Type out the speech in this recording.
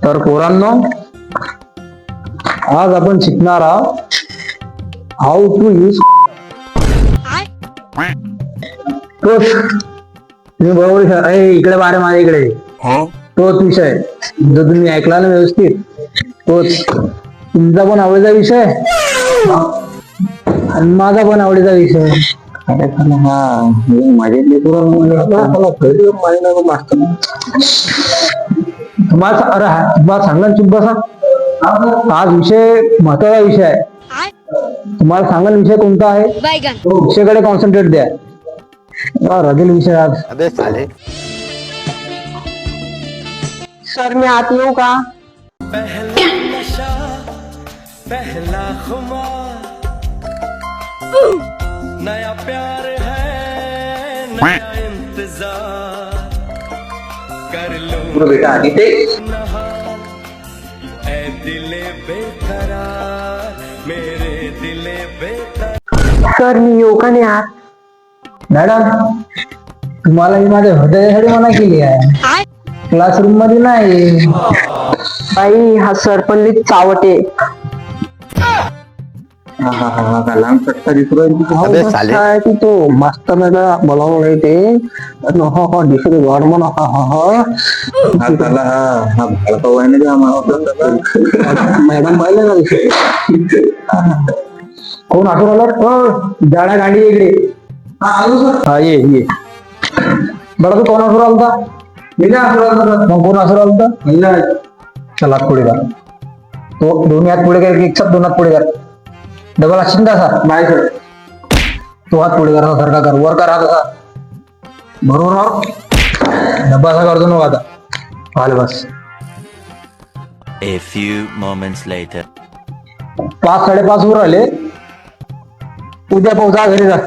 तर पोरांनो, आज आपण शिकणार आहोत हाऊ टू यूज. तुम्ही बरोबर इकडे बारे माझ्या इकडे तोच विषय जो तुम्ही ऐकला ना व्यवस्थित, तोच तुमचा पण आवडीचा विषय आणि माझा पण आवडीचा विषय. तुम्हाला सांगा चुप बसा. आज विषय महत्वाचा विषय आहे. तुम्हाला सांगा विषय कोणता आहे, विषयाकडे कॉन्सन्ट्रेट द्या. रगेल विषय आज. सर मी आत येऊ का? पहला नशा पहला खुमार, नया प्यार है नया इंतजार, कर लो बेटा नहार ऐ दिले बेकरार, मेरे दिले बेकरार. सर मी येऊ का नाही आत? मॅडम, तुम्हाला मी माझ्या हृदयासाठी मना केली आहे, क्लासरूम मध्ये नाही. बाई हा सर पण लई चावटे. तो मस्त बोलावून येते दुसरे घर म्हणा. मॅडम पाहिलं ना विषय. कोण असं आलं जाड्या गाडी इकडे. हा ये बरं. तू कोण असं आलता? मग कोण असं आलता? चला पुढे कर. तो दोन्ही हात पुढे कर, एक दोन हात पुढे कर. डबल असशील तसा नाही सर. तो हात पुढे कर, सारखा कर, वर कर हात असा बरोबर. डब्बा असा करतो ना आता. आले बस. A few moments later. 5:30 वर आले. उद्या पोहोचा घरी जा.